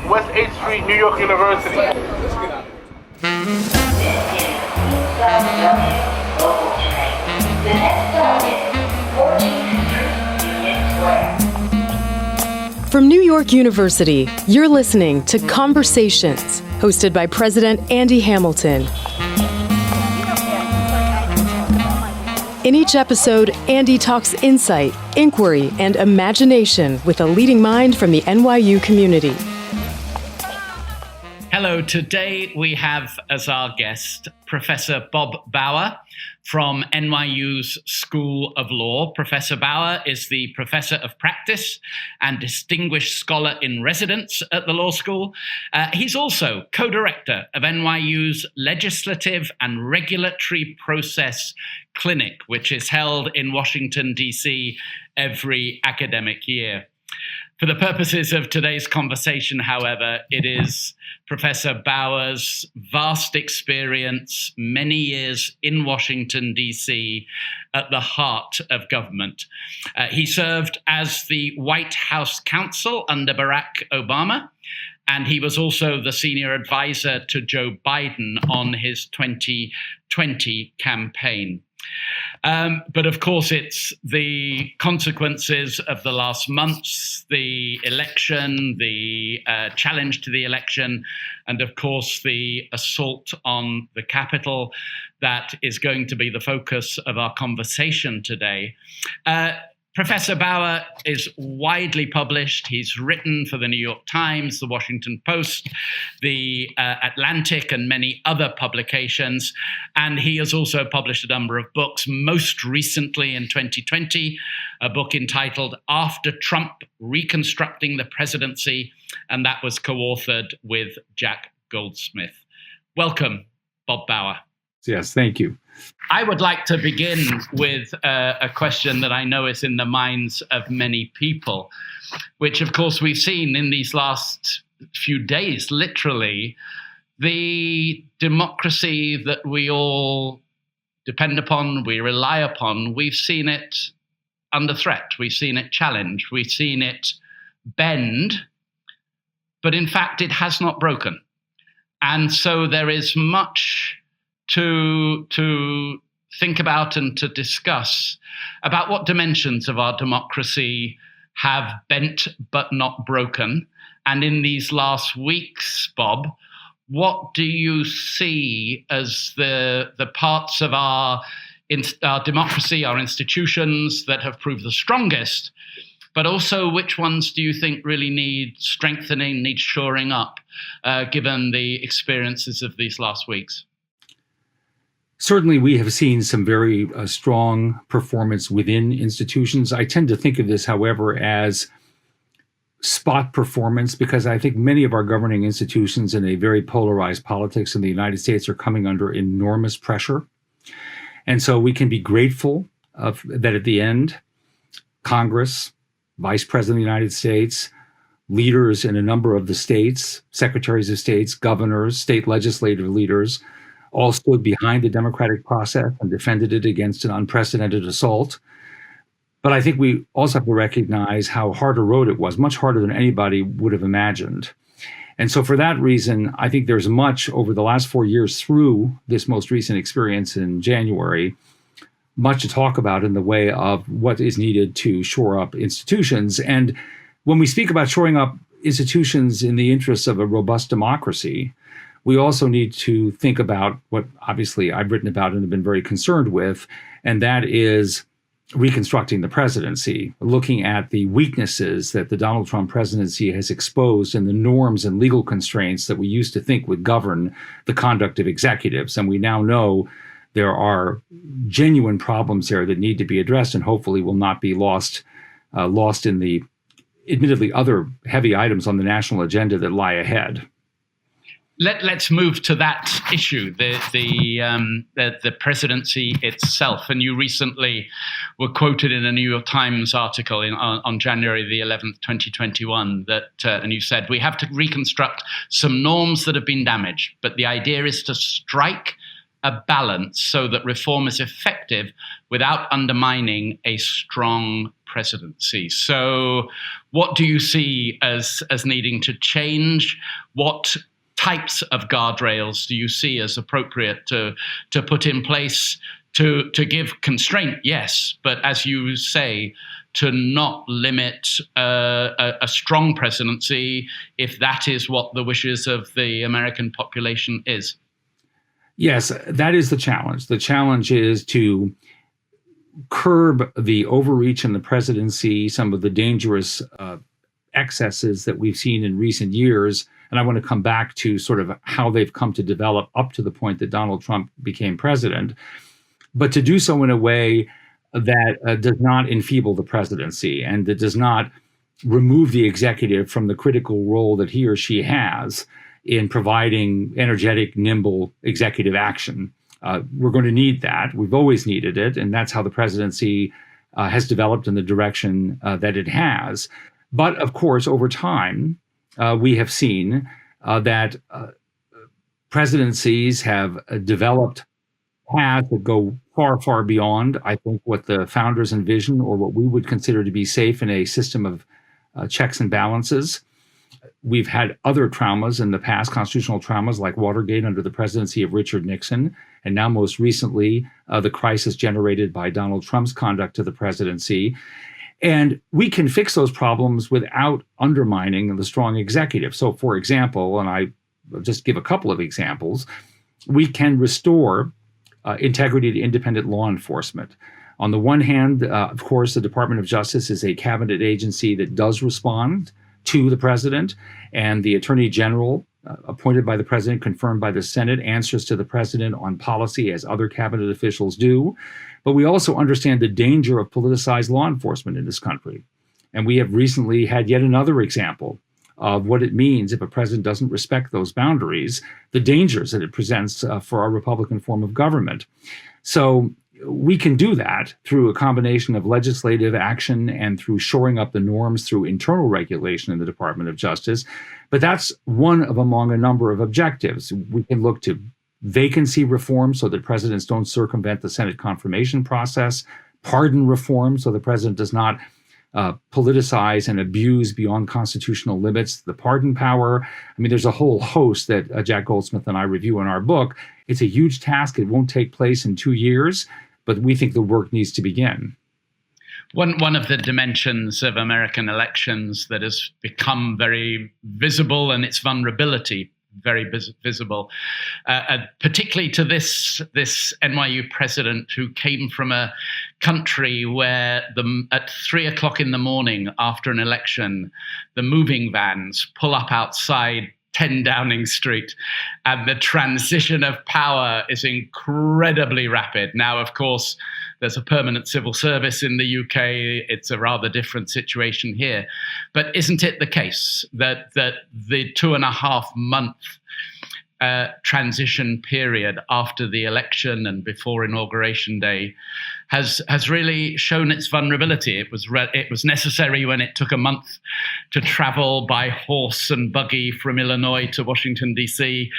West 8th Street, New York University. From New York University, you're listening to Conversations, hosted by President Andy Hamilton. In each episode, Andy talks insight, inquiry, and imagination with a leading mind from the NYU community. Hello, today we have as our guest Professor Bob Bauer from NYU's School of Law. Professor Bauer is the Professor of Practice and Distinguished Scholar in Residence at the Law School. He's also co-director of NYU's Legislative and Regulatory Process Clinic, which is held in Washington, D.C. every academic year. For the purposes of today's conversation, however, it is Professor Bauer's vast experience, many years in Washington, D.C., at the heart of government. He served as the White House counsel under Barack Obama, and he was also the senior advisor to Joe Biden on his 2020 campaign. But of course, it's the consequences of the last months, the election, the challenge to the election, and of course, the assault on the Capitol that is going to be the focus of our conversation today. Professor Bauer is widely published. He's written for the New York Times, the Washington Post, the Atlantic, and many other publications. And he has also published a number of books, most recently in 2020, a book entitled After Trump, Reconstructing the Presidency, and that was co-authored with Jack Goldsmith. Welcome, Bob Bauer. Yes, thank you. I would like to begin with a question that I know is in the minds of many people, which, of course, we've seen in these last few days, literally, the democracy that we all depend upon, we rely upon, we've seen it under threat. We've seen it challenged. We've seen it bend, but in fact, it has not broken. And so there is much to think about and to discuss about what dimensions of our democracy have bent but not broken. And in these last weeks, Bob, what do you see as the parts of our democracy, our institutions that have proved the strongest, but also which ones do you think really need strengthening, need shoring up, given the experiences of these last weeks? Certainly, we have seen some very strong performance within institutions. I tend to think of this, however, as spot performance, because I think many of our governing institutions in a very polarized politics in the United States are coming under enormous pressure. And so we can be grateful that at the end, Congress, Vice President of the United States, leaders in a number of the states, secretaries of states, governors, state legislative leaders, all stood behind the democratic process and defended it against an unprecedented assault. But I think we also have to recognize how hard a road it was, much harder than anybody would have imagined. And so for that reason, I think there's much over the last 4 years through this most recent experience in January, much to talk about in the way of what is needed to shore up institutions. And when we speak about shoring up institutions in the interests of a robust democracy, we also need to think about what obviously I've written about and have been very concerned with, and that is reconstructing the presidency, looking at the weaknesses that the Donald Trump presidency has exposed and the norms and legal constraints that we used to think would govern the conduct of executives. And we now know there are genuine problems there that need to be addressed and hopefully will not be lost in the admittedly other heavy items on the national agenda that lie ahead. Let's move to that issue, the presidency itself. And you recently were quoted in a New York Times article on January the 11th, 2021, and you said, "We have to reconstruct some norms that have been damaged, but the idea is to strike a balance so that reform is effective without undermining a strong presidency. So what do you see as needing to change? What types of guardrails do you see as appropriate to put in place to give constraint? Yes, but as you say, to not limit a strong presidency if that is what the wishes of the American population is. Yes, that is the challenge. The challenge is to curb the overreach in the presidency, some of the dangerous excesses that we've seen in recent years. And I want to come back to sort of how they've come to develop up to the point that Donald Trump became president, but to do so in a way that does not enfeeble the presidency and that does not remove the executive from the critical role that he or she has in providing energetic, nimble executive action. We're going to need that. We've always needed it, and that's how the presidency has developed in the direction that it has. But of course, over time, we have seen that presidencies have developed paths that go far, far beyond, I think, what the founders envisioned or what we would consider to be safe in a system of checks and balances. We've had other traumas in the past, constitutional traumas like Watergate under the presidency of Richard Nixon, and now most recently, the crisis generated by Donald Trump's conduct to the presidency. And we can fix those problems without undermining the strong executive. So, for example, and I just give a couple of examples, we can restore integrity to independent law enforcement. On the one hand, of course, the Department of Justice is a cabinet agency that does respond to the president, and the Attorney General, appointed by the president, confirmed by the Senate, answers to the president on policy as other cabinet officials do. But we also understand the danger of politicized law enforcement in this country. And we have recently had yet another example of what it means if a president doesn't respect those boundaries, the dangers that it presents for our Republican form of government. So we can do that through a combination of legislative action and through shoring up the norms through internal regulation in the Department of Justice. But that's one of among a number of objectives. We can look to vacancy reform so that presidents don't circumvent the Senate confirmation process, pardon reform so the president does not politicize and abuse beyond constitutional limits the pardon power. I mean, there's a whole host that Jack Goldsmith and I review in our book. It's a huge task. It won't take place in 2 years, but we think the work needs to begin. One of the dimensions of American elections that has become very visible, and its vulnerability very visible, particularly to this NYU president who came from a country where at 3 o'clock in the morning after an election, the moving vans pull up outside 10 Downing Street, and the transition of power is incredibly rapid. Now, of course, there's a permanent civil service in the UK. It's a rather different situation here. But isn't it the case that the 2.5 month transition period after the election and before Inauguration Day has really shown its vulnerability? It was necessary when it took a month to travel by horse and buggy from Illinois to Washington, D.C.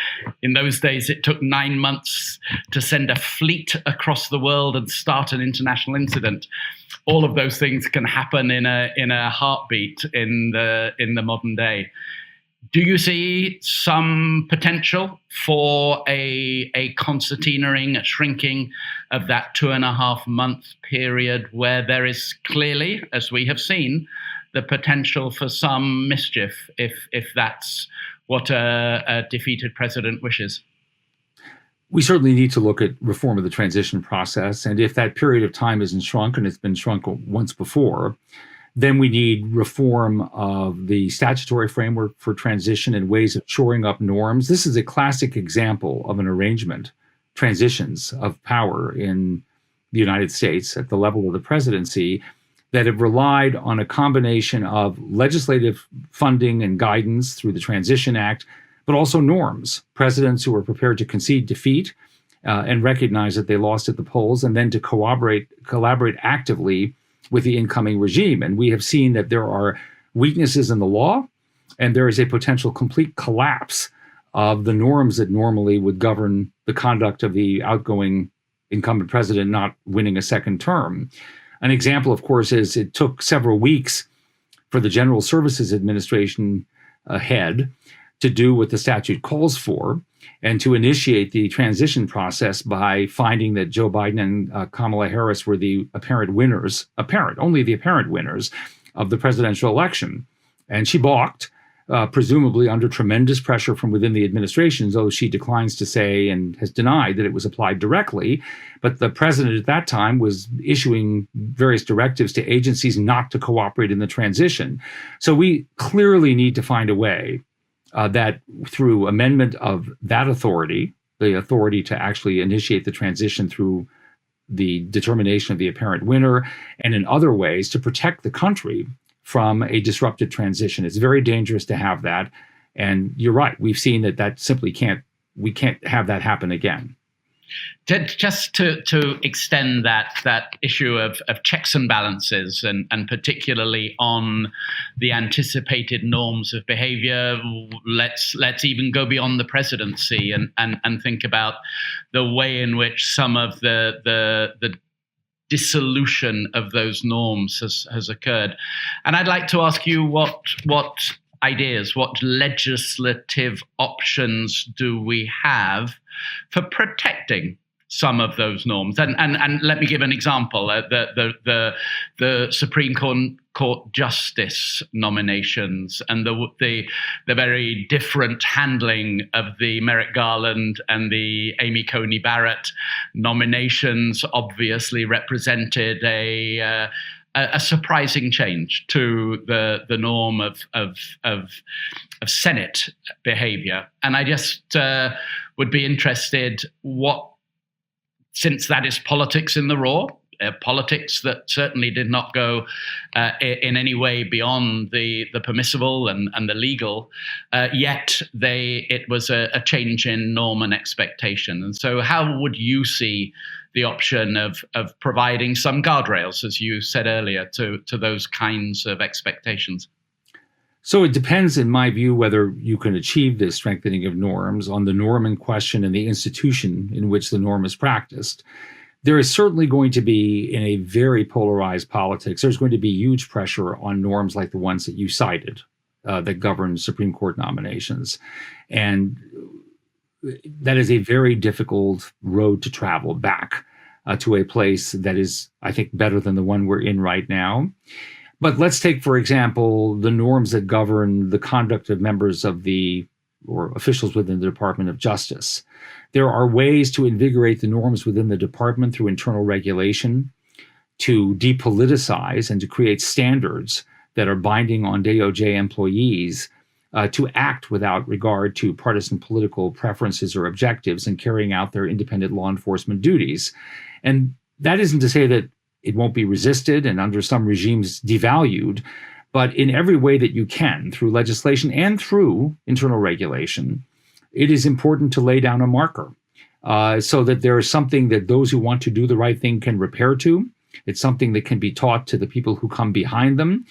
In those days, it took 9 months to send a fleet across the world and start an international incident. All of those things can happen in a heartbeat in the modern day. Do you see some potential for a concertinaing, a shrinking of that 2.5 month period where there is clearly, as we have seen, the potential for some mischief if that's what a defeated president wishes? We certainly need to look at reform of the transition process. And if that period of time isn't shrunk, and it's been shrunk once before, then we need reform of the statutory framework for transition and ways of shoring up norms. This is a classic example of an arrangement, transitions of power in the United States at the level of the presidency that have relied on a combination of legislative funding and guidance through the Transition Act, but also norms. Presidents who are prepared to concede defeat and recognize that they lost at the polls, and then to collaborate actively with the incoming regime. And we have seen that there are weaknesses in the law, and there is a potential complete collapse of the norms that normally would govern the conduct of the outgoing incumbent president not winning a second term. An example, of course, is it took several weeks for the General Services Administration head to do what the statute calls for and to initiate the transition process by finding that Joe Biden and Kamala Harris were the only the apparent winners of the presidential election. And she balked, presumably under tremendous pressure from within the administration, though she declines to say and has denied that it was applied directly. But the president at that time was issuing various directives to agencies not to cooperate in the transition. So we clearly need to find a way that through amendment of that authority, the authority to actually initiate the transition through the determination of the apparent winner, and in other ways to protect the country from a disrupted transition. It's very dangerous to have that. And you're right. We've seen that simply we can't have that happen again. Just to extend that issue of checks and balances, and particularly on the anticipated norms of behavior, let's even go beyond the presidency and think about the way in which some of the dissolution of those norms has occurred. And I'd like to ask you what ideas, what legislative options do we have for protecting some of those norms? And let me give an example. The Supreme Court justice nominations and the very different handling of the Merrick Garland and the Amy Coney Barrett nominations obviously represented a surprising change to the norm of Senate behavior. And I just would be interested since that is politics in the raw, politics that certainly did not go in any way beyond the permissible and the legal, yet it was a change in norm and expectation. And so how would you see the option of providing some guardrails, as you said earlier, to those kinds of expectations? So it depends, in my view, whether you can achieve this strengthening of norms on the norm in question and the institution in which the norm is practiced. There is certainly going to be, in a very polarized politics, there's going to be huge pressure on norms like the ones that you cited that govern Supreme Court nominations. And that is a very difficult road to travel back to a place that is, I think, better than the one we're in right now. But let's take, for example, the norms that govern the conduct of members of or officials within the Department of Justice. There are ways to invigorate the norms within the department through internal regulation, to depoliticize and to create standards that are binding on DOJ employees to act without regard to partisan political preferences or objectives in carrying out their independent law enforcement duties. And that isn't to say that it won't be resisted and under some regimes devalued, but in every way that you can, through legislation and through internal regulation, it is important to lay down a marker so that there is something that those who want to do the right thing can repair to. It's something that can be taught to the people who come behind them.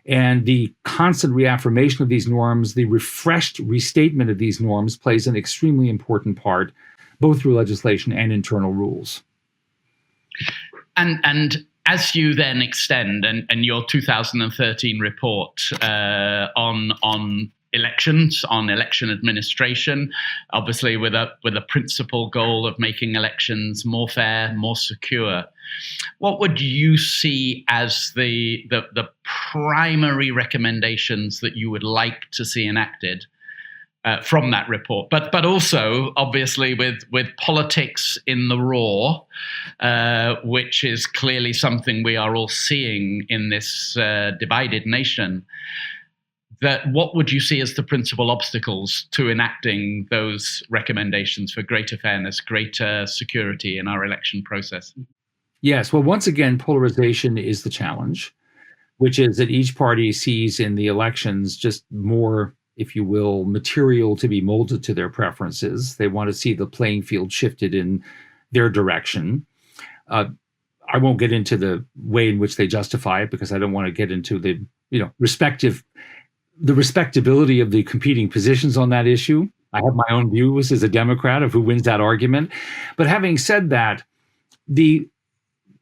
And the constant reaffirmation of these norms, the refreshed restatement of these norms plays an extremely important part, both through legislation and internal rules. And as you then extend and your 2013 report on elections, on election administration, obviously with a principal goal of making elections more fair, more secure, what would you see as the primary recommendations that you would like to see enacted from that report, but also obviously with politics in the raw, which is clearly something we are all seeing in this divided nation? That what would you see as the principal obstacles to enacting those recommendations for greater fairness, greater security in our election process? Yes, well, once again, polarization is the challenge, which is that each party sees in the elections just more, if you will, material to be molded to their preferences. They want to see the playing field shifted in their direction. I won't get into the way in which they justify it because I don't want to get into the respectability of the competing positions on that issue. I have my own views as a Democrat of who wins that argument. But having said that, the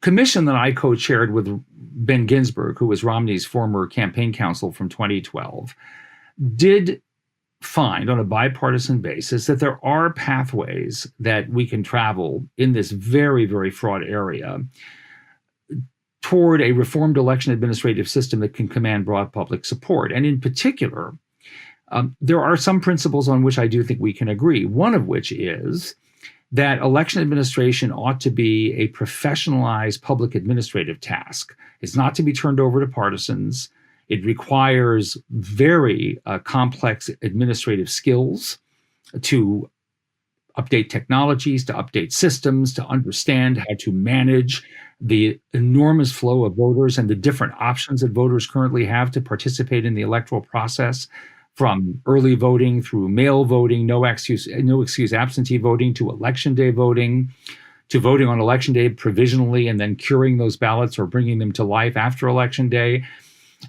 commission that I co-chaired with Ben Ginsberg, who was Romney's former campaign counsel from 2012, did find on a bipartisan basis that there are pathways that we can travel in this very, very fraught area toward a reformed election administrative system that can command broad public support. And in particular, there are some principles on which I do think we can agree, one of which is that election administration ought to be a professionalized public administrative task. It's not to be turned over to partisans. It requires very complex administrative skills to update technologies, to update systems, to understand how to manage the enormous flow of voters and the different options that voters currently have to participate in the electoral process, from early voting through mail voting, no excuse absentee voting, to election day voting, to voting on election day provisionally and then curing those ballots or bringing them to life after election day.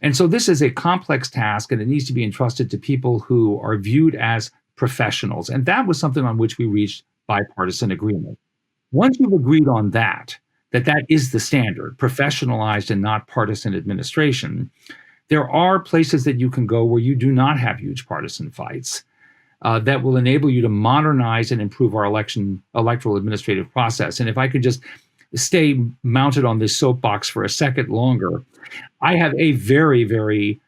And so this is a complex task, and it needs to be entrusted to people who are viewed as professionals. And that was something on which we reached bipartisan agreement. Once you've agreed on that is the standard, professionalized and not partisan administration, there are places that you can go where you do not have huge partisan fights that will enable you to modernize and improve our electoral administrative process. And if I could just stay mounted on this soapbox for a second longer, I have a very, very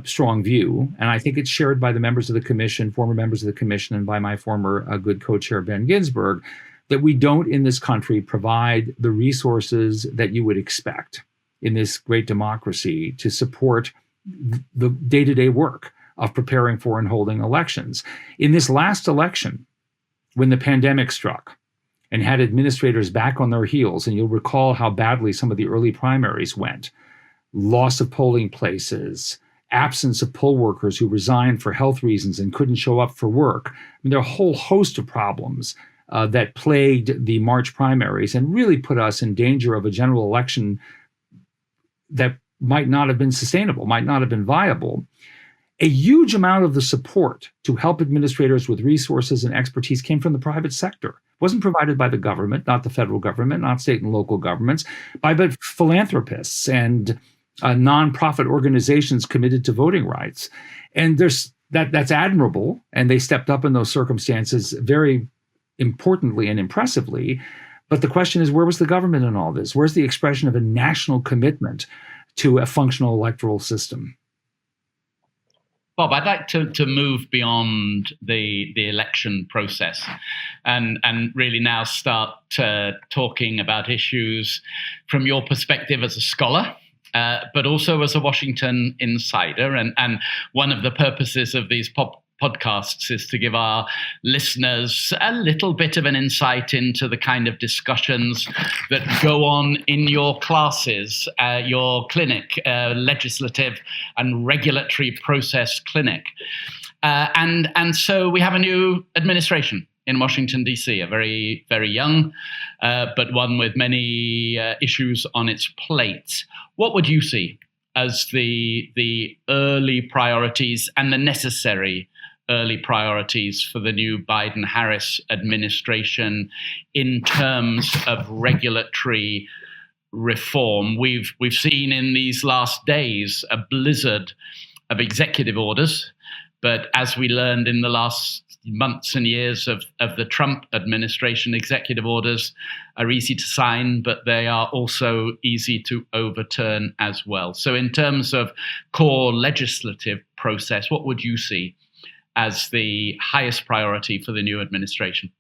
strong view, and I think it's shared by the members of the commission, former members of the commission, and by my former good co-chair, Ben Ginsberg, that we don't in this country provide the resources that you would expect in this great democracy to support the day-to-day work of preparing for and holding elections. In this last election, when the pandemic struck and had administrators back on their heels, and you'll recall how badly some of the early primaries went, loss of polling places, absence of poll workers who resigned for health reasons and couldn't show up for work. I mean, there are a whole host of problems that plagued the March primaries and really put us in danger of a general election that might not have been sustainable, might not have been viable. A huge amount of the support to help administrators with resources and expertise came from the private sector. It wasn't provided by the government, not the federal government, not state and local governments, but philanthropists and nonprofit organizations committed to voting rights. And that's admirable, and they stepped up in those circumstances very importantly and impressively. But the question is, where was the government in all this? Where's the expression of a national commitment to a functional electoral system? Bob, I'd like to move beyond the election process and really now start talking about issues from your perspective as a scholar, but also as a Washington insider. And one of the purposes of these podcasts is to give our listeners a little bit of an insight into the kind of discussions that go on in your classes, your clinic, legislative and regulatory process clinic. And so we have a new administration in Washington, D.C., a very, very young, but one with many issues on its plate. What would you see as the early priorities and the necessary early priorities for the new Biden-Harris administration in terms of regulatory reform? We've seen in these last days a blizzard of executive orders, but as we learned in the last months and years of the Trump administration, executive orders are easy to sign, but they are also easy to overturn as well. So in terms of core legislative process, what would you see as the highest priority for the new administration?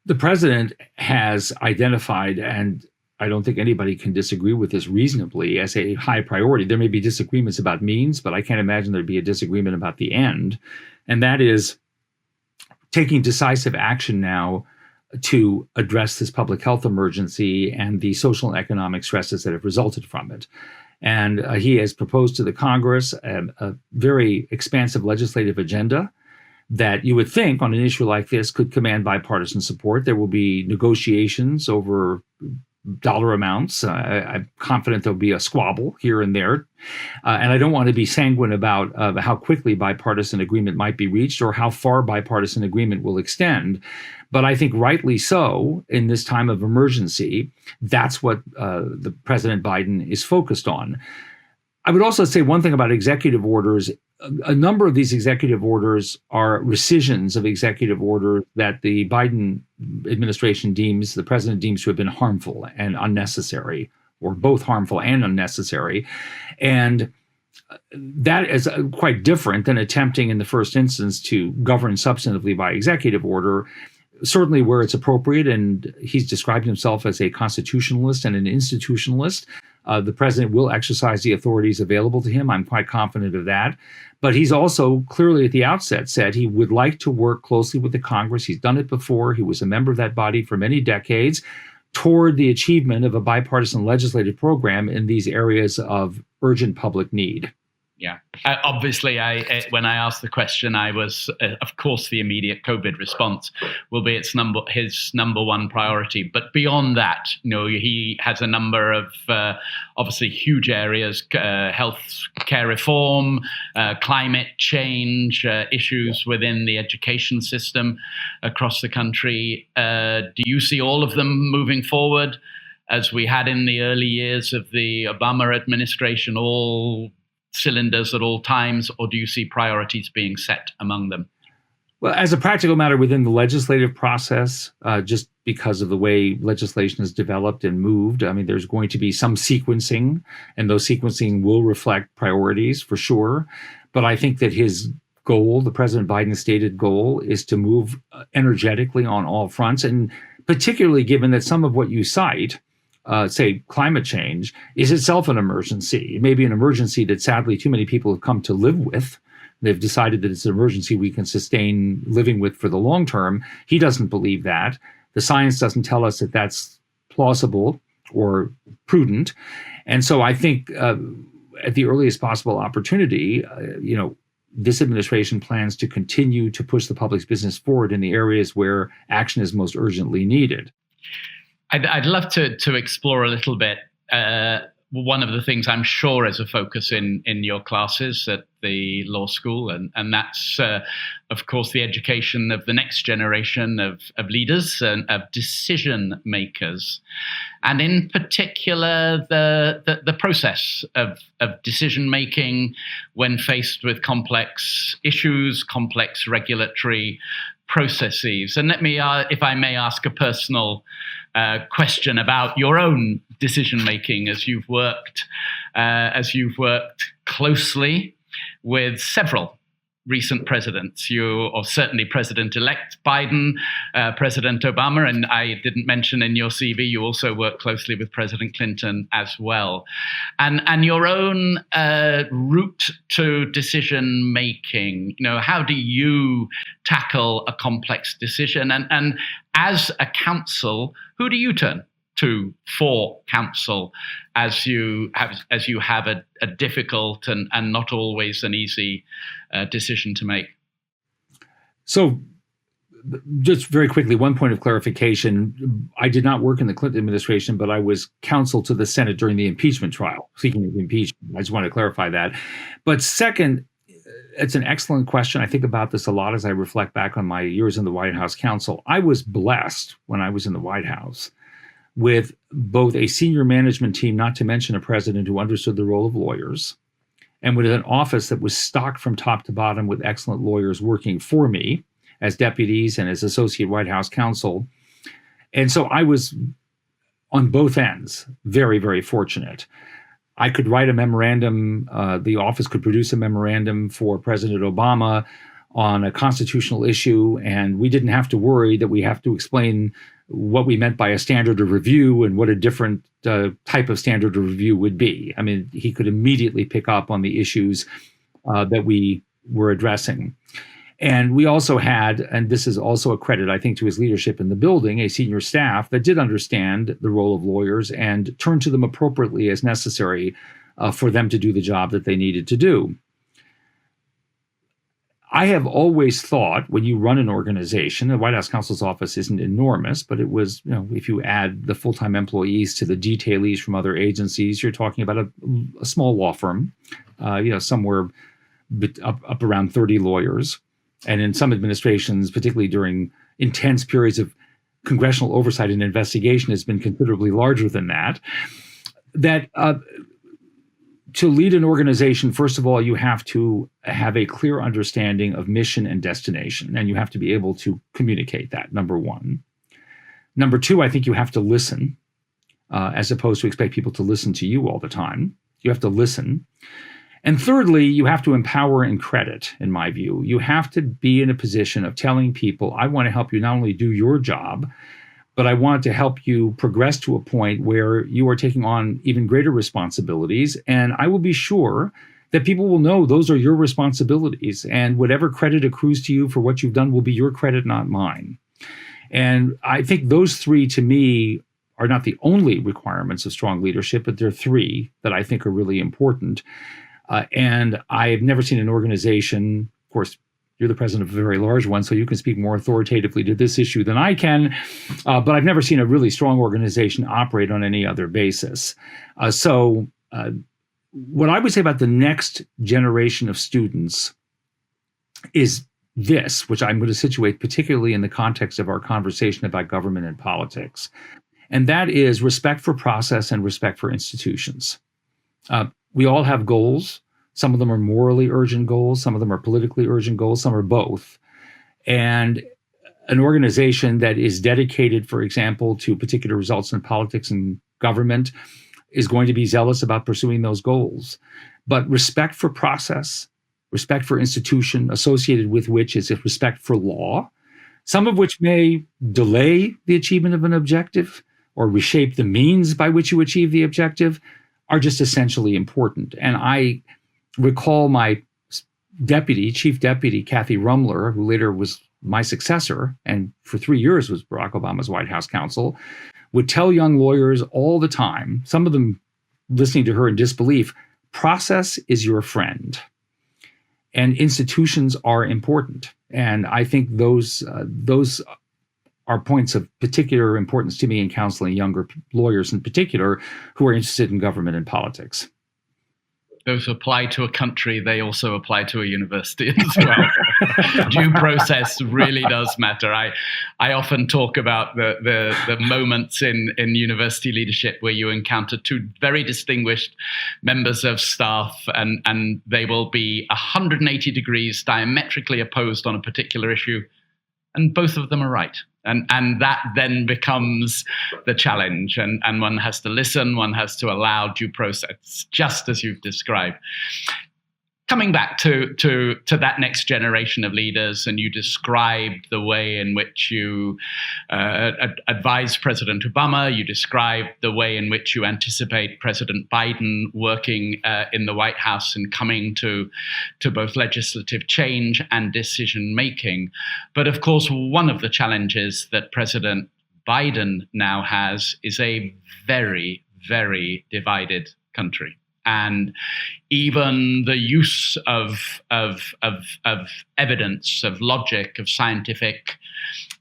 The president has identified, and I don't think anybody can disagree with this reasonably, as a high priority. There may be disagreements about means, but I can't imagine there'd be a disagreement about the end. And that is taking decisive action now to address this public health emergency and the social and economic stresses that have resulted from it. And he has proposed to the Congress a very expansive legislative agenda that you would think on an issue like this could command bipartisan support. There will be negotiations over dollar amounts. I'm confident there'll be a squabble here and there. And I don't want to be sanguine about how quickly bipartisan agreement might be reached or how far bipartisan agreement will extend. But I think rightly so, in this time of emergency, that's what the President Biden is focused on. I would also say one thing about executive orders. A number of these executive orders are rescissions of executive orders that the Biden administration the president deems to have been harmful and unnecessary, or both harmful and unnecessary. And that is quite different than attempting in the first instance to govern substantively by executive order, certainly where it's appropriate. And he's described himself as a constitutionalist and an institutionalist. The president will exercise the authorities available to him. I'm quite confident of that. But he's also clearly at the outset said he would like to work closely with the Congress. He's done it before. He was a member of that body for many decades toward the achievement of a bipartisan legislative program in these areas of urgent public need. Yeah. Obviously, when I asked the question, I was, of course, the immediate COVID response will be his number one priority. But beyond that, he has a number of obviously huge areas: health care reform, climate change, issues within the education system across the country. Do you see all of them moving forward, as we had in the early years of the Obama administration, all cylinders at all times, or do you see priorities being set among them? Well, as a practical matter within the legislative process, just because of the way legislation is developed and moved, I mean, there's going to be some sequencing, and those sequencing will reflect priorities for sure. But I think that his goal, the President Biden's stated goal, is to move energetically on all fronts, and particularly given that some of what you cite, say climate change, is itself an emergency. It may be an emergency that sadly too many people have come to live with. They've decided that it's an emergency we can sustain living with for the long term. He doesn't believe that. The science doesn't tell us that that's plausible or prudent. And so I think at the earliest possible opportunity, this administration plans to continue to push the public's business forward in the areas where action is most urgently needed. I'd love to explore a little bit. One of the things I'm sure is a focus in your classes at the law school, and that's, of course, the education of the next generation of leaders and of decision makers, and in particular the process of decision making when faced with complex issues, complex regulatory processes. And let me, if I may, ask a personal question about your own decision making as you've worked closely with several recent presidents, or certainly President-elect Biden, President Obama, and I didn't mention in your CV, you also work closely with President Clinton as well. And your own route to decision making, how do you tackle a complex decision? And as a counsel, who do you turn to for counsel as you have a difficult and not always an easy decision to make? So just very quickly, one point of clarification. I did not work in the Clinton administration, but I was counsel to the Senate during the impeachment trial, seeking impeachment. I just want to clarify that. But second, it's an excellent question. I think about this a lot as I reflect back on my years in the White House counsel. I was blessed when I was in the White House with both a senior management team, not to mention a president who understood the role of lawyers, and with an office that was stocked from top to bottom with excellent lawyers working for me as deputies and as associate White House counsel. And so I was on both ends very, very fortunate. I could write a memorandum, the office could produce a memorandum for President Obama on a constitutional issue, and we didn't have to worry that we have to explain what we meant by a standard of review and what a different type of standard of review would be. I mean, he could immediately pick up on the issues that we were addressing. And we also had, and this is also a credit, I think, to his leadership in the building, a senior staff that did understand the role of lawyers and turned to them appropriately as necessary for them to do the job that they needed to do. I have always thought when you run an organization, the White House counsel's office isn't enormous, but it was, if you add the full-time employees to the detailees from other agencies, you're talking about a small law firm, somewhere up around 30 lawyers. And in some administrations, particularly during intense periods of congressional oversight and investigation, has been considerably larger than that. To lead an organization, first of all, you have to have a clear understanding of mission and destination, and you have to be able to communicate that, number one. Number two, I think you have to listen, as opposed to expect people to listen to you all the time. You have to listen. And thirdly, you have to empower and credit, in my view. You have to be in a position of telling people, I want to help you not only do your job, but I want to help you progress to a point where you are taking on even greater responsibilities. And I will be sure that people will know those are your responsibilities. And whatever credit accrues to you for what you've done will be your credit, not mine. And I think those three, to me, are not the only requirements of strong leadership, but they're three that I think are really important. And I've never seen an organization, of course, you're the president of a very large one, so you can speak more authoritatively to this issue than I can. But I've never seen a really strong organization operate on any other basis. So what I would say about the next generation of students is this, which I'm going to situate particularly in the context of our conversation about government and politics. And that is respect for process and respect for institutions. We all have goals. Some of them are morally urgent goals. Some of them are politically urgent goals. Some are both. And an organization that is dedicated, for example, to particular results in politics and government is going to be zealous about pursuing those goals. But respect for process, respect for institution, associated with which is respect for law, some of which may delay the achievement of an objective or reshape the means by which you achieve the objective, are just essentially important. And I recall my chief deputy, Kathy Rumler, who later was my successor, and for 3 years was Barack Obama's White House counsel, would tell young lawyers all the time, some of them listening to her in disbelief, process is your friend. And institutions are important. And I think those are points of particular importance to me in counseling younger lawyers in particular who are interested in government and politics. Those apply to a country, they also apply to a university as well. Due process really does matter. I often talk about the moments in university leadership where you encounter two very distinguished members of staff and they will be 180 degrees diametrically opposed on a particular issue, and both of them are right. And that then becomes the challenge. And one has to listen, one has to allow due process, just as you've described. Coming back to that next generation of leaders, and you described the way in which you advised President Obama, you described the way in which you anticipate President Biden working in the White House and coming to both legislative change and decision making. But of course, one of the challenges that President Biden now has is a very, very divided country. And even the use of evidence, of logic, of scientific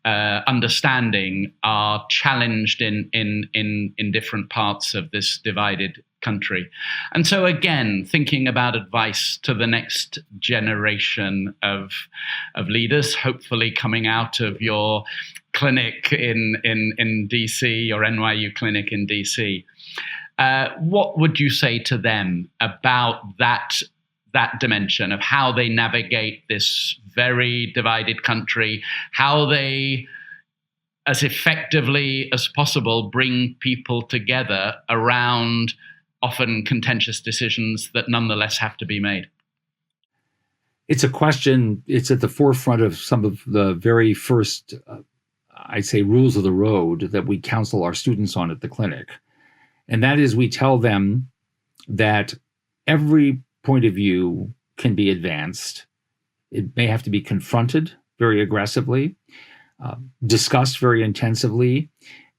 understanding are challenged in different parts of this divided country. And so again, thinking about advice to the next generation of leaders, hopefully coming out of your clinic in DC, your NYU clinic in DC. What would you say to them about that dimension of how they navigate this very divided country, how they, as effectively as possible, bring people together around often contentious decisions that nonetheless have to be made? It's a question, it's at the forefront of some of the very first, I'd say, rules of the road that we counsel our students on at the clinic. And that is, we tell them that every point of view can be advanced. It may have to be confronted very aggressively, discussed very intensively,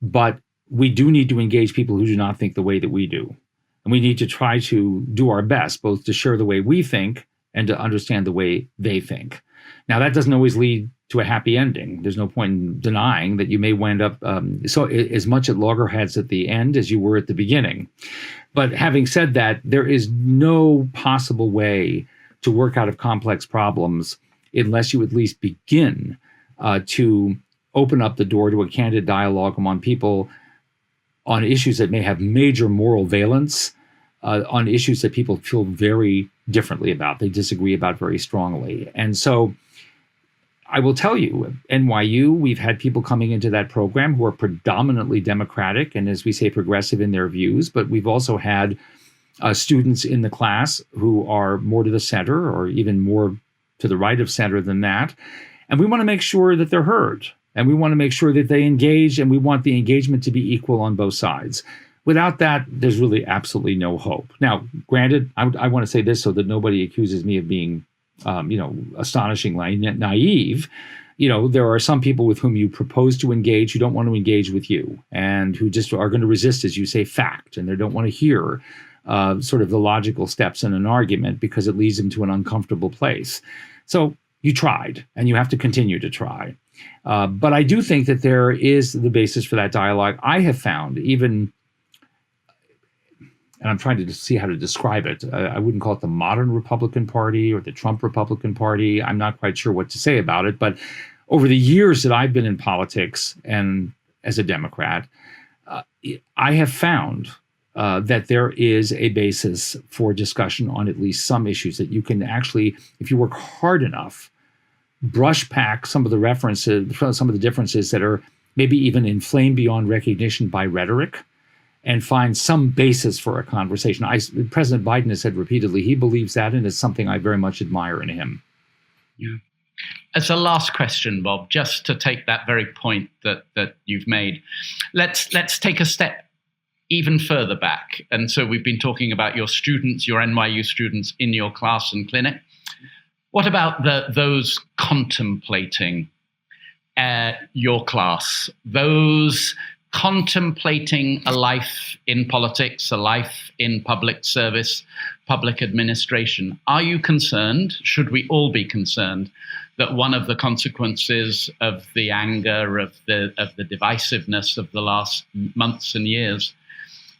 but we do need to engage people who do not think the way that we do. And we need to try to do our best, both to share the way we think and to understand the way they think. Now, that doesn't always lead to a happy ending. There's no point in denying that you may wind up so as much at loggerheads at the end as you were at the beginning. But having said that, there is no possible way to work out of complex problems unless you at least begin to open up the door to a candid dialogue among people on issues that may have major moral valence, on issues that people feel very differently about, they disagree about very strongly. And so I will tell you, NYU, we've had people coming into that program who are predominantly Democratic and, as we say, progressive in their views, but we've also had students in the class who are more to the center or even more to the right of center than that. And we want to make sure that they're heard. And we want to make sure that they engage, and we want the engagement to be equal on both sides. Without that, there's really absolutely no hope. Now, granted, I want to say this so that nobody accuses me of being, astonishingly naive. There are some people with whom you propose to engage who don't want to engage with you and who just are going to resist, as you say, fact, and they don't want to hear sort of the logical steps in an argument because it leads them to an uncomfortable place. So you tried, and you have to continue to try. But I do think that there is the basis for that dialogue. I have found even, and I'm trying to see how to describe it, I wouldn't call it the modern Republican Party or the Trump Republican Party. I'm not quite sure what to say about it. But over the years that I've been in politics and as a Democrat, I have found that there is a basis for discussion on at least some issues that you can actually, if you work hard enough, brush back some of the references, some of the differences that are maybe even inflamed beyond recognition by rhetoric, and find some basis for a conversation. President Biden has said repeatedly he believes that, and it's something I very much admire in him. Yeah. As a last question, Bob, just to take that very point that you've made, let's take a step even further back. And so we've been talking about your students, your NYU students in your class and clinic. What about those contemplating your class, those contemplating a life in politics, a life in public service, public administration? Are you concerned, should we all be concerned, that one of the consequences of the anger, of the divisiveness of the last months and years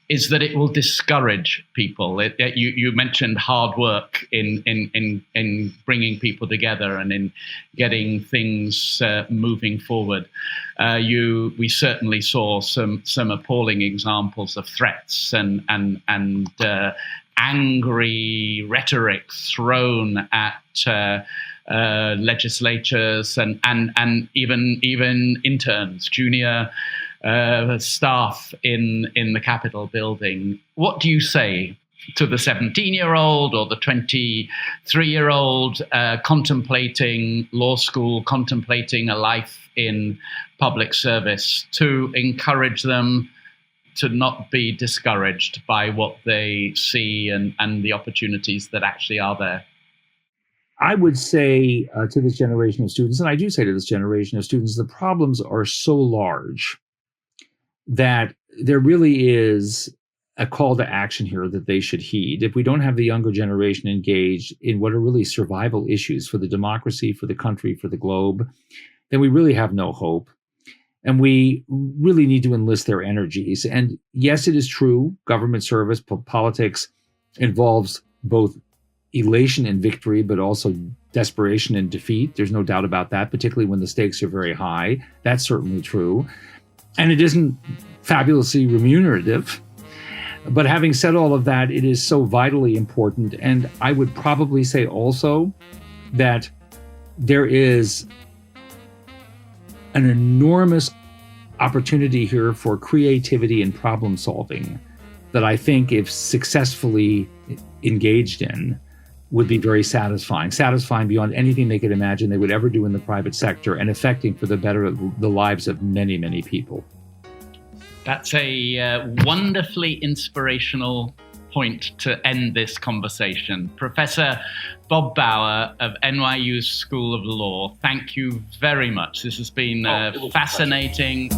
is that it will discourage people? You mentioned hard work in bringing people together and in getting things moving forward. We certainly saw some appalling examples of threats and angry rhetoric thrown at legislatures and even interns, junior staff in the Capitol building. What do you say to the 17-year-old or the 23-year-old contemplating law school, contemplating a life in public service, to encourage them to not be discouraged by what they see and the opportunities that actually are there? I would say to this generation of students, and I do say to this generation of students, the problems are so large that there really is a call to action here that they should heed. If we don't have the younger generation engaged in what are really survival issues for the democracy, for the country, for the globe, then we really have no hope. And we really need to enlist their energies. And yes, it is true, government service, politics involves both elation and victory, but also desperation and defeat. There's no doubt about that, particularly when the stakes are very high. That's certainly true. And it isn't fabulously remunerative. But having said all of that, it is so vitally important. And I would probably say also that there is an enormous opportunity here for creativity and problem solving that I think, if successfully engaged in, would be very satisfying beyond anything they could imagine they would ever do in the private sector, and affecting for the better the lives of many, many people. That's a wonderfully inspirational point to end this conversation. Professor Bob Bauer of NYU School of Law, thank you very much. This has been fascinating.